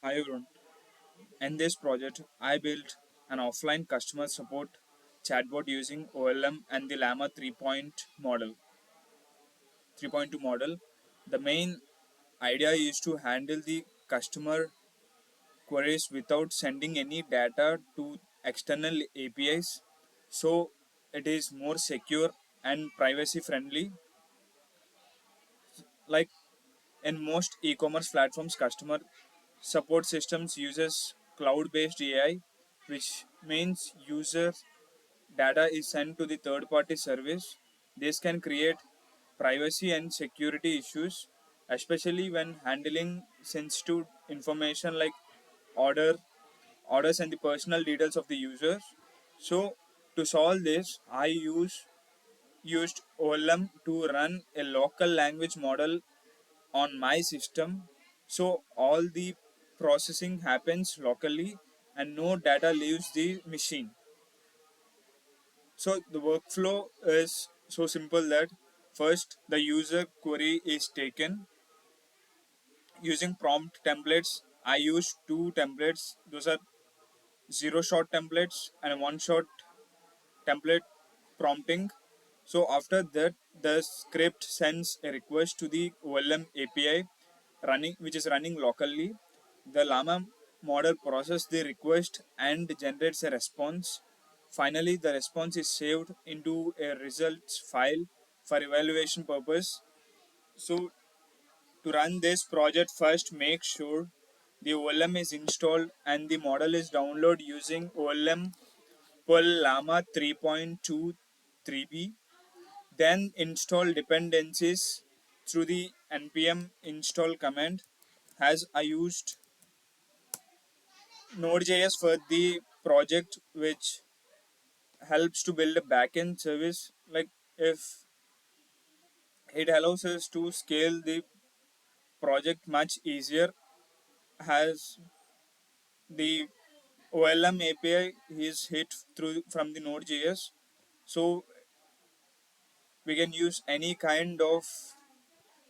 Hi everyone. In this project, I built an offline customer support chatbot using OLM and the Llama 3.2 model. The main idea is to handle the customer queries without sending any data to external APIs. So it is more secure and privacy friendly. Like in most e-commerce platforms, customer support systems uses cloud-based AI, which means user data is sent to the third party service. This can create privacy and security issues, especially when handling sensitive information like order orders and the personal details of the users. So to solve this, used OLM to run a local language model on my system. So all the processing happens locally and no data leaves the machine. So the workflow is so simple that first the user query is taken using prompt templates. I use two templates. Those are zero shot templates and one shot template prompting. So after that, the script sends a request to the OLM API which is running locally. The Llama model processes the request and generates a response. Finally, the response is saved into a results file for evaluation purpose. So to run this project, first make sure the OLM is installed and the model is downloaded using OLM Llama 3.2 3b. Then install dependencies through the npm install command. As I used Node.js for the project, which helps to build a backend service. Like if it allows us to scale the project much easier, has the OLM API is hit through from the Node.js, so we can use any kind of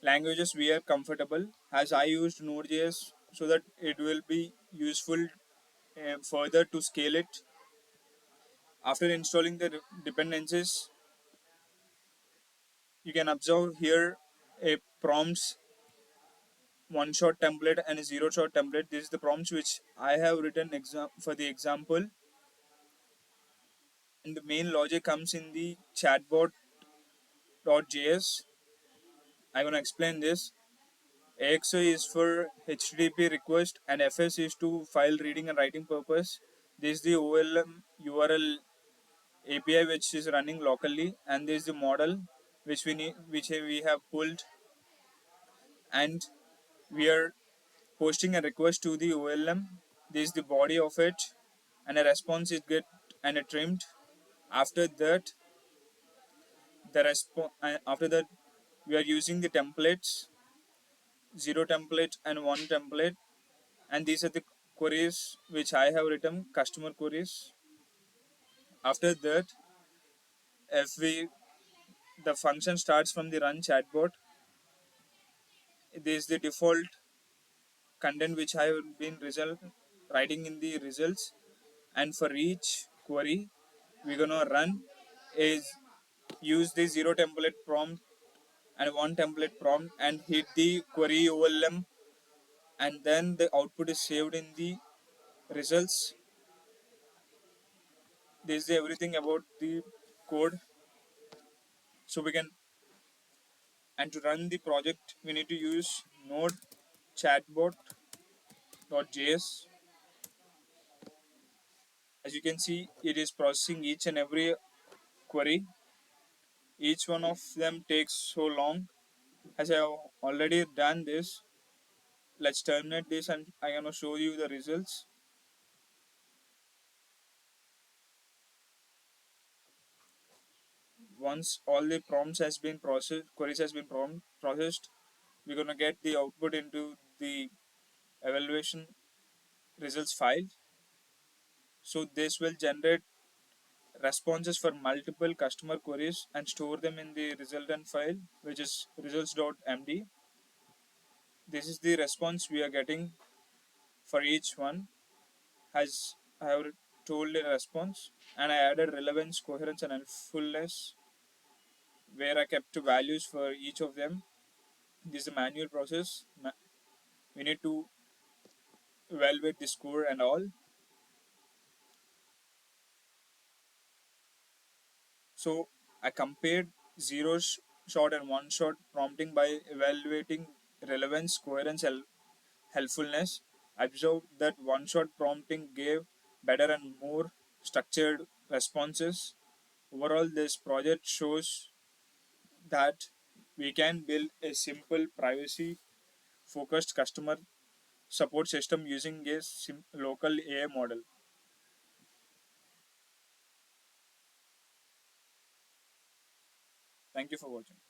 languages we are comfortable. As I used Node.js, so that it will be useful further to scale it. After installing the dependencies, you can observe here a prompts one shot template and a zero shot template. This is the prompts which I have written for the example, and the main logic comes in the chatbot.js. I'm gonna explain this. AXO is for HTTP request and FS is to file reading and writing purpose. This is the OLM URL API which is running locally, and this is the model which we have pulled, and we are posting a request to the OLM. This is the body of it, and a response is get and a trimmed. After that, after that we are using the templates, zero template and one template, and these are the queries which I have written, customer queries. After that, if we the function starts from the run chatbot, this is the default content which I have been writing in the results, and for each query we're gonna run is use the zero template prompt and one template prompt and hit the query OLM, and then the output is saved in the results. This is everything about the code. So we can, and to run the project we need to use node chatbot.js. As you can see, it is processing each and every query. Each one of them takes so long. As I have already done this, let's terminate this and I'm gonna show you the results. Once all the prompts has been processed, queries has been processed, we're gonna get the output into the evaluation results file. So this will generate responses for multiple customer queries and store them in the resultant file, which is results.md. This is the response we are getting for each one has I have told a response, and I added relevance, coherence, and helpfulness where I kept values for each of them. This is a manual process. We need to evaluate the score and all. So I compared shot and one shot prompting by evaluating relevance, coherence, helpfulness. I observed that one shot prompting gave better and more structured responses. Overall, this project shows that we can build a simple privacy focused customer support system using a local AI model. Thank you for watching.